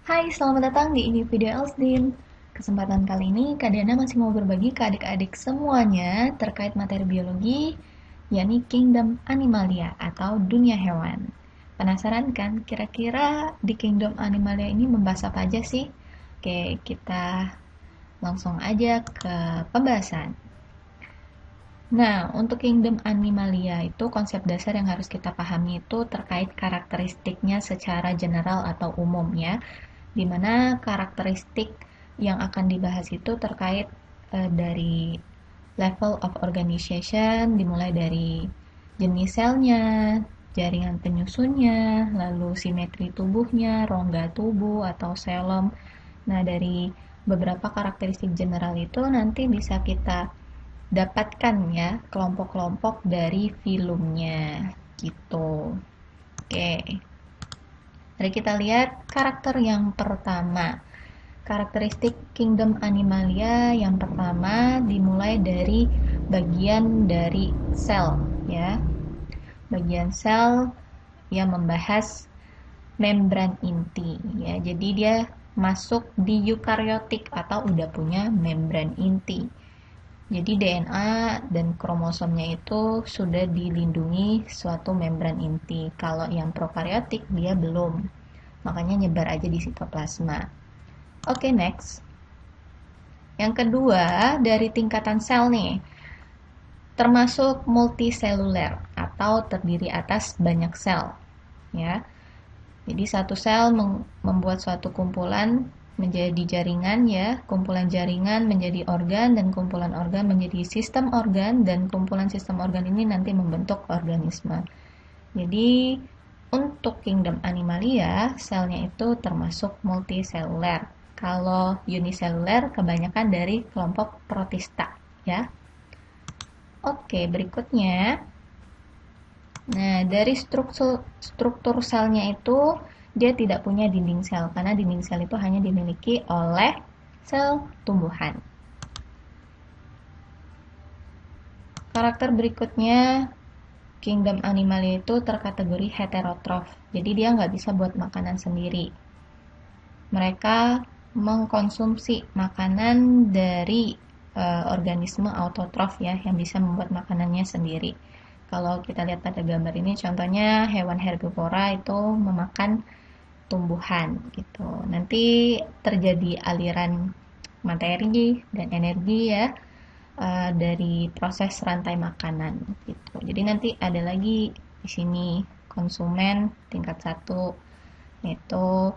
Hai, selamat datang di ini video Elsdin. Kesempatan kali ini Kak Diana masih mau berbagi ke adik-adik semuanya terkait materi biologi, yakni Kingdom Animalia atau dunia hewan. Penasaran kan kira-kira di Kingdom Animalia ini membahas apa aja sih? Oke, kita langsung aja ke pembahasan. Nah, untuk Kingdom Animalia itu konsep dasar yang harus kita pahami itu terkait karakteristiknya secara general atau umum ya, di mana karakteristik yang akan dibahas itu terkait dari level of organization, dimulai dari jenis selnya, jaringan penyusunnya, lalu simetri tubuhnya, rongga tubuh atau selom. Nah, dari beberapa karakteristik general itu nanti bisa kita dapatkan ya kelompok-kelompok dari filumnya gitu. Oke. Mari kita lihat karakter yang pertama. Karakteristik Kingdom Animalia yang pertama dimulai dari bagian dari sel ya. Bagian sel yang membahas membran inti ya. Jadi dia masuk di eukariotik atau udah punya membran inti. Jadi DNA dan kromosomnya itu sudah dilindungi suatu membran inti. Kalau yang prokariotik dia belum. Makanya nyebar aja di sitoplasma. Oke, next. Yang kedua, dari tingkatan sel nih, termasuk multiseluler atau terdiri atas banyak sel, ya. Jadi satu sel membuat suatu kumpulan menjadi jaringan ya, kumpulan jaringan menjadi organ dan kumpulan organ menjadi sistem organ dan kumpulan sistem organ ini nanti membentuk organisme. Jadi untuk Kingdom Animalia, selnya itu termasuk multiseluler. Kalau uniseluler kebanyakan dari kelompok protista ya. Oke, berikutnya. Nah, dari struktur selnya itu dia tidak punya dinding sel karena dinding sel itu hanya dimiliki oleh sel tumbuhan. Karakter berikutnya Kingdom Animalia itu terkategori heterotrof. Jadi dia nggak bisa buat makanan sendiri. Mereka mengkonsumsi makanan dari organisme autotrof ya yang bisa membuat makanannya sendiri. Kalau kita lihat pada gambar ini contohnya hewan herbivora itu memakan tumbuhan gitu. Nanti terjadi aliran materi dan energi ya dari proses rantai makanan gitu. Jadi nanti ada lagi di sini konsumen tingkat 1 yaitu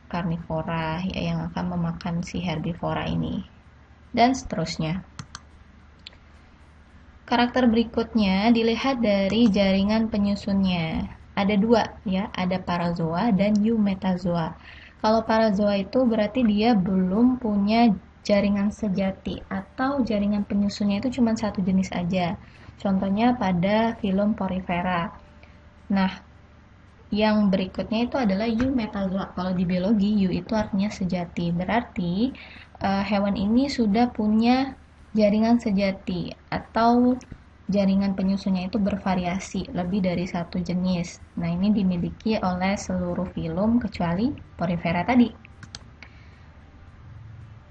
karnivora ya, yang akan memakan si herbivora ini dan seterusnya. Karakter berikutnya dilihat dari jaringan penyusunnya. Ada dua ya, ada parazoa dan eumetazoa. Kalau parazoa itu berarti dia belum punya jaringan sejati atau jaringan penyusunnya itu cuma satu jenis aja. Contohnya pada filum Porifera. Nah, yang berikutnya itu adalah eumetazoa. Kalau di biologi, eu itu artinya sejati. Berarti hewan ini sudah punya jaringan sejati atau jaringan penyusunnya itu bervariasi lebih dari satu jenis. Nah, ini dimiliki oleh seluruh filum kecuali Porifera tadi.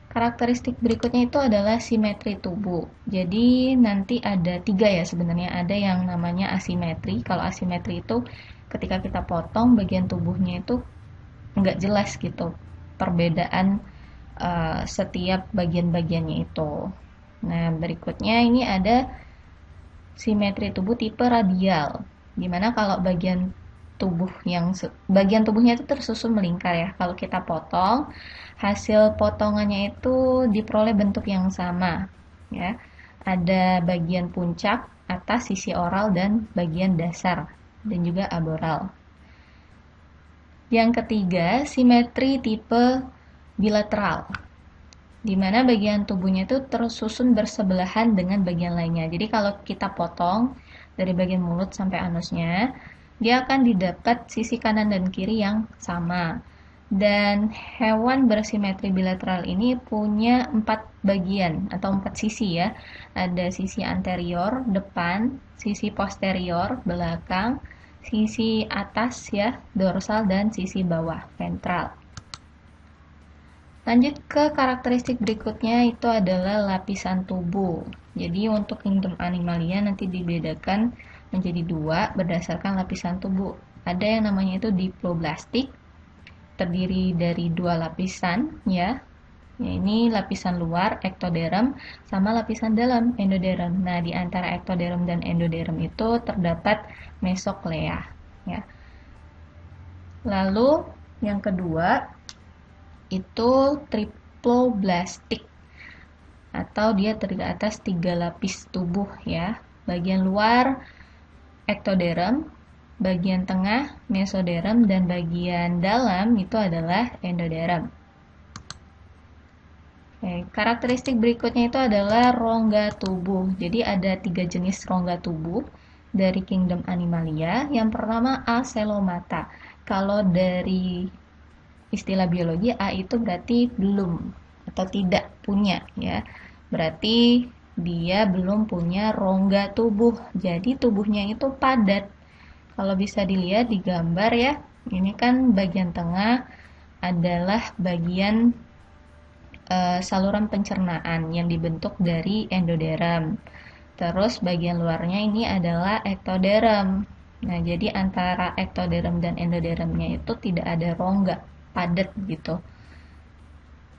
Karakteristik berikutnya itu adalah simetri tubuh. Jadi nanti ada 3 ya sebenarnya. Ada yang namanya asimetri. Kalau asimetri itu ketika kita potong bagian tubuhnya itu nggak jelas gitu. Perbedaan setiap bagian-bagiannya itu. Nah, berikutnya ini ada simetri tubuh tipe radial. Dimana kalau bagian tubuhnya itu tersusun melingkar ya. Kalau kita potong, hasil potongannya itu diperoleh bentuk yang sama ya. Ada bagian puncak, atas sisi oral dan bagian dasar dan juga aboral. Yang ketiga, simetri tipe bilateral, di mana bagian tubuhnya itu tersusun bersebelahan dengan bagian lainnya. Jadi kalau kita potong dari bagian mulut sampai anusnya, dia akan didapat sisi kanan dan kiri yang sama. Dan hewan bersimetri bilateral ini punya 4 bagian atau 4 sisi ya. Ada sisi anterior, depan, sisi posterior, belakang, sisi atas ya, dorsal, dan sisi bawah, ventral. Lanjut ke karakteristik berikutnya itu adalah lapisan tubuh. Jadi untuk kingdom Animalia nanti dibedakan menjadi dua berdasarkan lapisan tubuh. Ada yang namanya itu diploblastik, terdiri dari dua lapisan ya. Ya, ini lapisan luar ektoderm sama lapisan dalam endoderm. Nah, di antara ektoderm dan endoderm itu terdapat mesoklea ya. Lalu yang kedua itu triploblastik atau dia terdiri atas 3 lapis tubuh ya. Bagian luar ektoderm, bagian tengah mesoderm, dan bagian dalam itu adalah endoderm. Karakteristik berikutnya itu adalah rongga tubuh. Jadi ada 3 jenis rongga tubuh dari kingdom Animalia. Yang pertama acelomata. Kalau dari istilah biologi, A itu berarti belum atau tidak punya ya. Berarti dia belum punya rongga tubuh. Jadi tubuhnya itu padat. Kalau bisa dilihat di gambar ya, ini kan bagian tengah adalah bagian saluran pencernaan yang dibentuk dari endoderm. Terus bagian luarnya ini adalah ektoderm. Nah, jadi antara ektoderm dan endodermnya itu tidak ada rongga, padat gitu.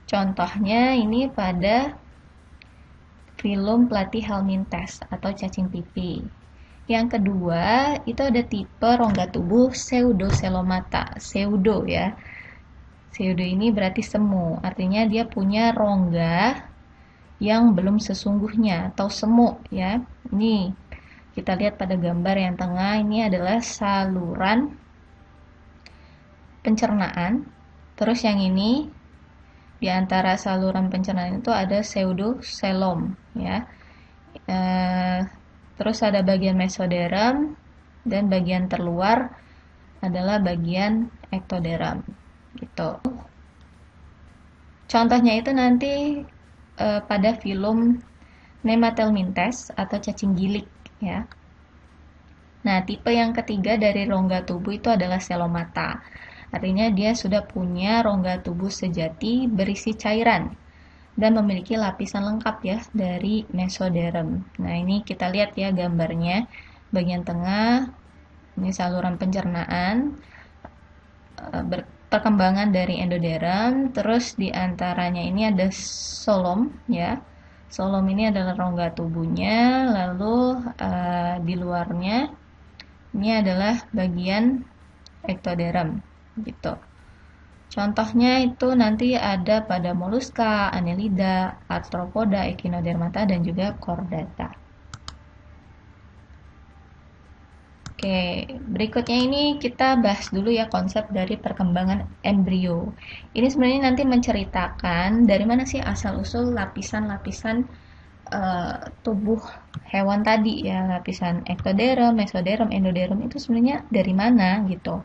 Contohnya ini pada filum platyhelminthes atau cacing pipih. Yang kedua, itu ada tipe rongga tubuh pseudocelomata. Pseudo ya. Pseudo ini berarti semu, artinya dia punya rongga yang belum sesungguhnya atau semu ya. Ini kita lihat pada gambar yang tengah, ini adalah saluran pencernaan. Terus yang ini di antara saluran pencernaan itu ada pseudocelom ya. Terus ada bagian mesoderm dan bagian terluar adalah bagian ektoderm gitu. Contohnya itu nanti pada filum Nemathelminthes atau cacing gilik ya. Nah, tipe yang ketiga dari rongga tubuh itu adalah celomata. Artinya dia sudah punya rongga tubuh sejati berisi cairan dan memiliki lapisan lengkap ya dari mesoderm. Nah, ini kita lihat ya gambarnya. Bagian tengah ini saluran pencernaan, perkembangan dari endoderm, terus di antaranya ini ada xolom ya. Xolom ini adalah rongga tubuhnya, lalu di luarnya ini adalah bagian ektoderm gitu. Contohnya itu nanti ada pada moluska, annelida, arthropoda, echinodermata, dan juga chordata. Oke, berikutnya ini kita bahas dulu ya konsep dari perkembangan embrio. Ini sebenarnya nanti menceritakan dari mana sih asal-usul lapisan-lapisan tubuh hewan tadi ya, lapisan ektoderm, mesoderm, endoderm itu sebenarnya dari mana gitu.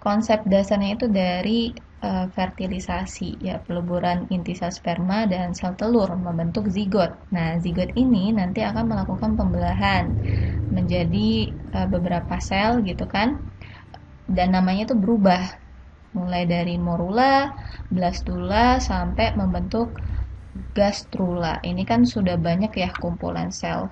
Konsep dasarnya itu dari fertilisasi ya, peleburan inti sel sperma dan sel telur membentuk zigot. Nah, zigot ini nanti akan melakukan pembelahan menjadi beberapa sel gitu kan, dan namanya itu berubah mulai dari morula, blastula sampai membentuk gastrula. Ini kan sudah banyak ya kumpulan sel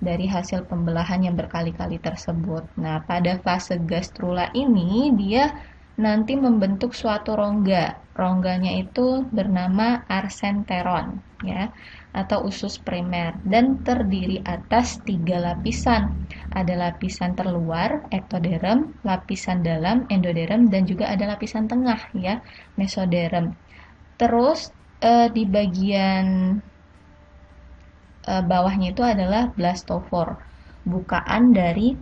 dari hasil pembelahan yang berkali-kali tersebut. Nah, pada fase gastrula ini dia nanti membentuk suatu rongga. Rongganya itu bernama arsenteron ya, atau usus primer, dan terdiri atas 3 lapisan. Ada lapisan terluar ektoderm, lapisan dalam endoderm, dan juga ada lapisan tengah ya, mesoderm. Terus di bagian bawahnya itu adalah blastofor, bukaan dari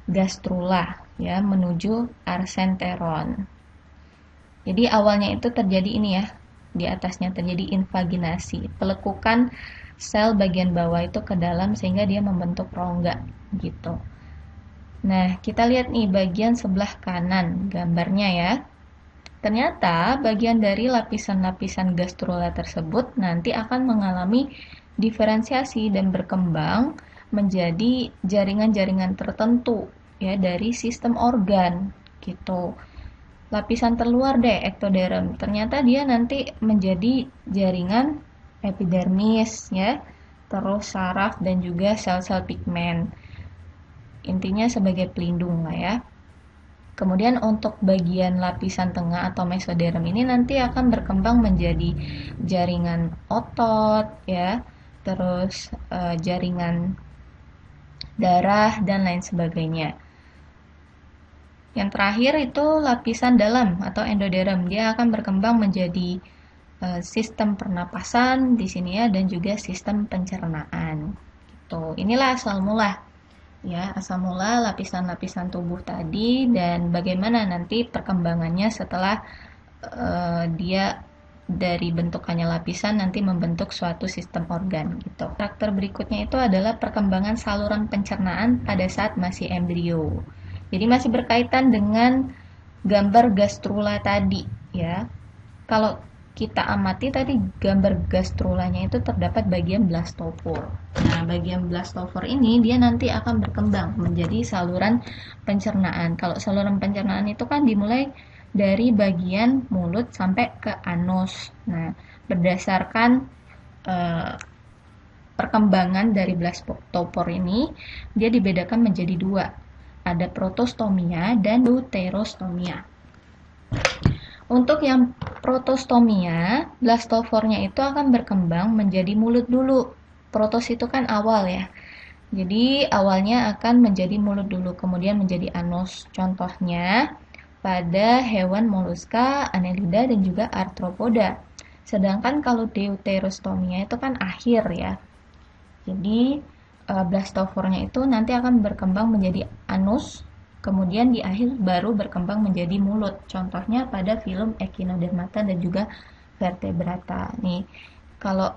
gastrula ya menuju arsenteron. Jadi awalnya itu terjadi ini ya, di atasnya terjadi invaginasi, pelekukan sel bagian bawah itu ke dalam sehingga dia membentuk rongga gitu. Nah, kita lihat nih bagian sebelah kanan gambarnya ya. Ternyata bagian dari lapisan-lapisan gastrula tersebut nanti akan mengalami diferensiasi dan berkembang menjadi jaringan-jaringan tertentu ya dari sistem organ gitu. lapisan terluar deh, ektoderm. Ternyata dia nanti menjadi jaringan epidermis ya, terus saraf dan juga sel-sel pigmen. Intinya sebagai pelindung lah ya. Kemudian untuk bagian lapisan tengah atau mesoderm ini nanti akan berkembang menjadi jaringan otot ya, terus jaringan darah dan lain sebagainya. Yang terakhir itu lapisan dalam atau endoderm. Dia akan berkembang menjadi sistem pernapasan di sini ya dan juga sistem pencernaan. Gitu. Inilah asal mula ya, asal mula lapisan-lapisan tubuh tadi dan bagaimana nanti perkembangannya setelah dia dari bentukannya lapisan nanti membentuk suatu sistem organ gitu. Karakter berikutnya itu adalah perkembangan saluran pencernaan pada saat masih embrio. Jadi masih berkaitan dengan gambar gastrula tadi ya. Kalau kita amati tadi gambar gastrulanya itu terdapat bagian blastopor. Nah, bagian blastopor ini dia nanti akan berkembang menjadi saluran pencernaan. Kalau saluran pencernaan itu kan dimulai dari bagian mulut sampai ke anus. Nah, berdasarkan perkembangan dari blastopor ini, dia dibedakan menjadi dua. Ada protostomia dan deuterostomia. Untuk yang protostomia, blastofornya itu akan berkembang menjadi mulut dulu. Protos itu kan awal ya. Jadi awalnya akan menjadi mulut dulu, kemudian menjadi anus. Contohnya pada hewan moluska, annelida, dan juga arthropoda. Sedangkan kalau deuterostomia itu kan akhir ya. Jadi blastofornya itu nanti akan berkembang menjadi anus, kemudian di akhir baru berkembang menjadi mulut. Contohnya pada filum Echinodermata dan juga vertebrata. Nih, kalau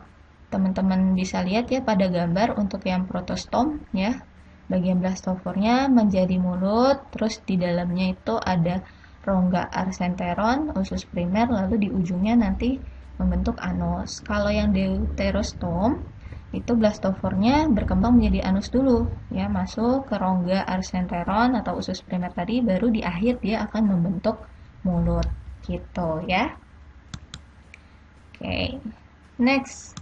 teman-teman bisa lihat ya pada gambar untuk yang protostom ya, bagian blastofornya menjadi mulut, terus di dalamnya itu ada rongga arsenteron, usus primer, lalu di ujungnya nanti membentuk anus. Kalau yang deuterostom itu blastofornya berkembang menjadi anus dulu ya, masuk ke rongga arsenteron atau usus primer tadi, baru di akhir dia akan membentuk mulut gitu ya. Oke, next.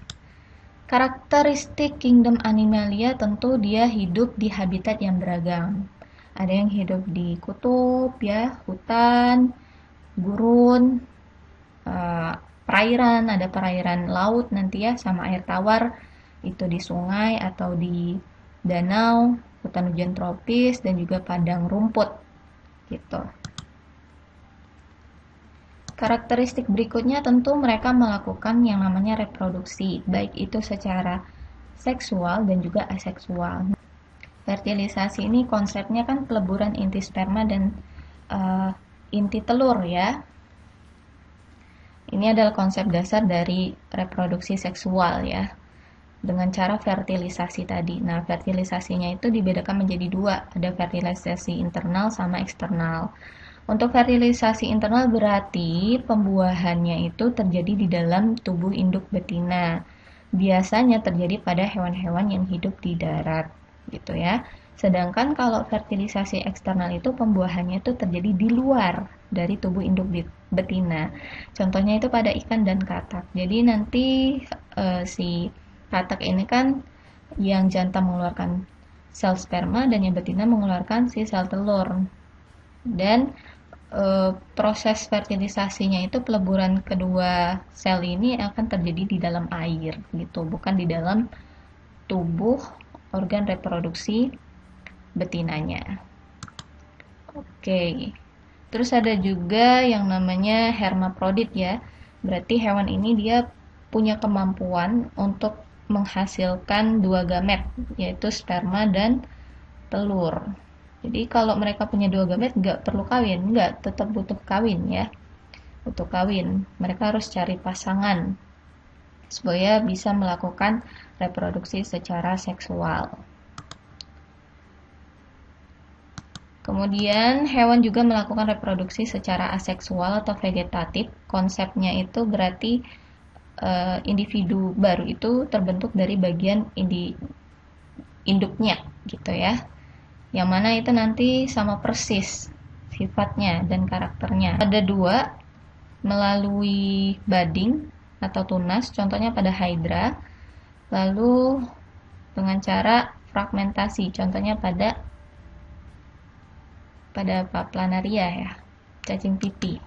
Karakteristik kingdom Animalia tentu dia hidup di habitat yang beragam. Ada yang hidup di kutub ya, hutan, gurun, perairan, ada perairan laut nanti ya sama air tawar, itu di sungai atau di danau, hutan hujan tropis, dan juga padang rumput gitu. Karakteristik berikutnya tentu mereka melakukan yang namanya reproduksi, baik itu secara seksual dan juga aseksual. Fertilisasi ini konsepnya kan peleburan inti sperma dan inti telur ya. Ini adalah konsep dasar dari reproduksi seksual ya, dengan cara fertilisasi tadi. Nah, fertilisasinya itu dibedakan menjadi dua, ada fertilisasi internal sama eksternal. Untuk fertilisasi internal berarti pembuahannya itu terjadi di dalam tubuh induk betina. Biasanya terjadi pada hewan-hewan yang hidup di darat, gitu ya. Sedangkan kalau fertilisasi eksternal itu pembuahannya itu terjadi di luar dari tubuh induk betina. Contohnya itu pada ikan dan katak. Jadi nanti si katak ini kan yang jantan mengeluarkan sel sperma dan yang betina mengeluarkan si sel telur. Dan proses fertilisasinya itu peleburan kedua sel ini akan terjadi di dalam air gitu, bukan di dalam tubuh organ reproduksi betinanya. Oke. Terus ada juga yang namanya hermaprodit ya. Berarti hewan ini dia punya kemampuan untuk menghasilkan dua gamet, yaitu sperma dan telur. Jadi kalau mereka punya dua gamet nggak perlu kawin, nggak, tetap butuh kawin ya. Butuh kawin. Mereka harus cari pasangan supaya bisa melakukan reproduksi secara seksual. Kemudian hewan juga melakukan reproduksi secara aseksual atau vegetatif. Konsepnya itu berarti individu baru itu terbentuk dari bagian induknya gitu ya. Yang mana itu nanti sama persis sifatnya dan karakternya. Ada dua, melalui budding atau tunas, contohnya pada Hydra, lalu dengan cara fragmentasi, contohnya pada planaria ya, cacing pipih.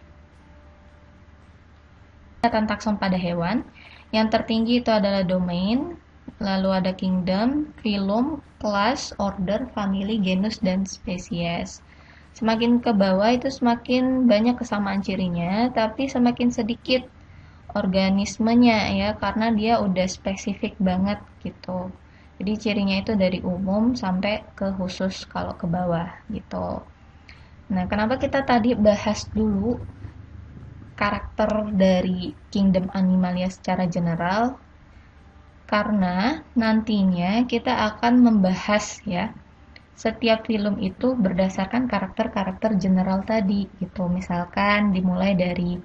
Tentang takson pada hewan, yang tertinggi itu adalah domain, lalu ada kingdom, phylum, class, order, family, genus, dan spesies. Semakin ke bawah itu semakin banyak kesamaan cirinya, tapi semakin sedikit organismenya ya, karena dia udah spesifik banget gitu. Jadi cirinya itu dari umum sampai ke khusus kalau ke bawah gitu. Nah, kenapa kita tadi bahas dulu karakter dari kingdom Animalia secara general? Karena nantinya kita akan membahas ya, setiap film itu berdasarkan karakter-karakter general tadi gitu. Misalkan dimulai dari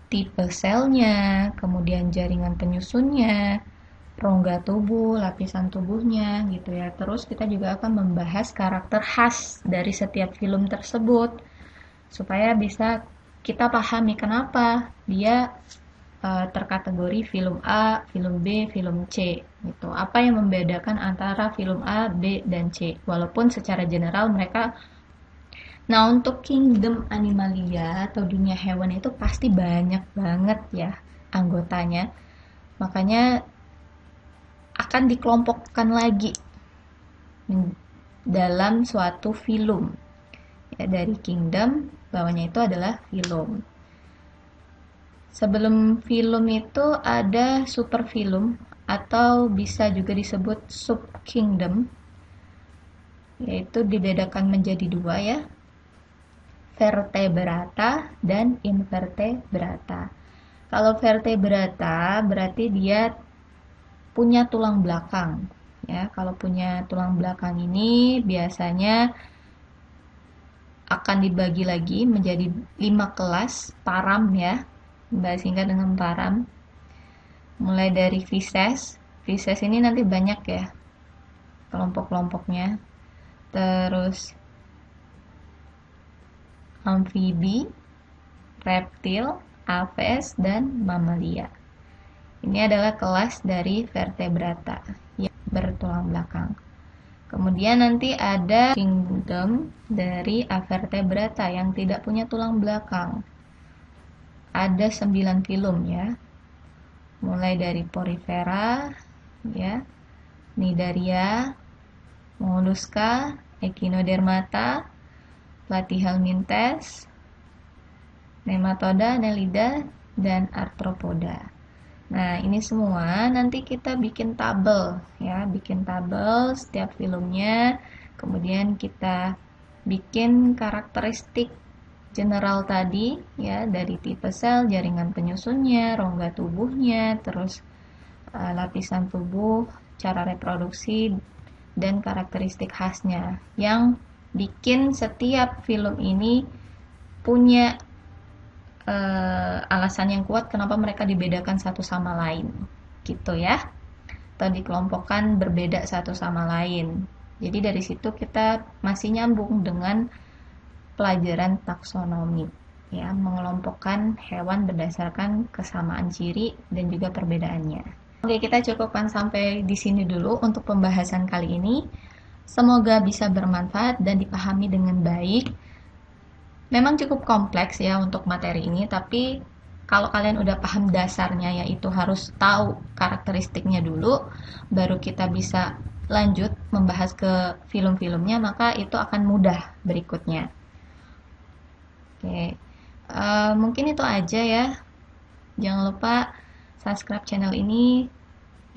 tipe selnya, kemudian jaringan penyusunnya, rongga tubuh, lapisan tubuhnya gitu ya. Terus kita juga akan membahas karakter khas dari setiap film tersebut supaya bisa kita pahami kenapa dia terkategori film A, film B, film C gitu. Apa yang membedakan antara film A, B, dan C? Walaupun secara general mereka. Nah, untuk kingdom Animalia atau dunia hewan itu pasti banyak banget ya anggotanya. Makanya akan dikelompokkan lagi dalam suatu film. Ya, dari kingdom, bawahnya itu adalah film. Sebelum film itu ada super film atau bisa juga disebut sub kingdom, yaitu dibedakan menjadi dua ya, vertebrata dan invertebrata. Kalau vertebrata berarti dia punya tulang belakang ya. Kalau punya tulang belakang ini biasanya akan dibagi lagi menjadi 5 kelas param ya, bahas singkat dengan param. Mulai dari Pisces ini nanti banyak ya kelompok-kelompoknya. Terus amfibi, reptil, aves, dan mamalia. Ini adalah kelas dari vertebrata yang bertulang belakang. Kemudian nanti ada kingdom dari avertebrata yang tidak punya tulang belakang. Ada 9 filum ya. Mulai dari porifera ya, Cnidaria, Mollusca, Echinodermata, Platyhelminthes, Nematoda, Annelida, dan Arthropoda. Nah, ini semua nanti kita bikin tabel ya, bikin tabel setiap filmnya. Kemudian kita bikin karakteristik general tadi ya, dari tipe sel, jaringan penyusunnya, rongga tubuhnya, terus lapisan tubuh, cara reproduksi, dan karakteristik khasnya yang bikin setiap film ini punya alasan yang kuat kenapa mereka dibedakan satu sama lain gitu ya, atau dikelompokkan berbeda satu sama lain. Jadi dari situ kita masih nyambung dengan pelajaran taksonomi ya, mengelompokkan hewan berdasarkan kesamaan ciri dan juga perbedaannya. Oke, kita cukupkan sampai di sini dulu untuk pembahasan kali ini. Semoga bisa bermanfaat dan dipahami dengan baik. Memang cukup kompleks ya untuk materi ini, tapi kalau kalian udah paham dasarnya, yaitu harus tahu karakteristiknya dulu, baru kita bisa lanjut membahas ke film-filmnya, maka itu akan mudah berikutnya. Oke, mungkin itu aja ya. Jangan lupa subscribe channel ini,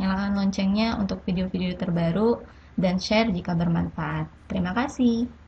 nyalakan loncengnya untuk video-video terbaru, dan share jika bermanfaat. Terima kasih.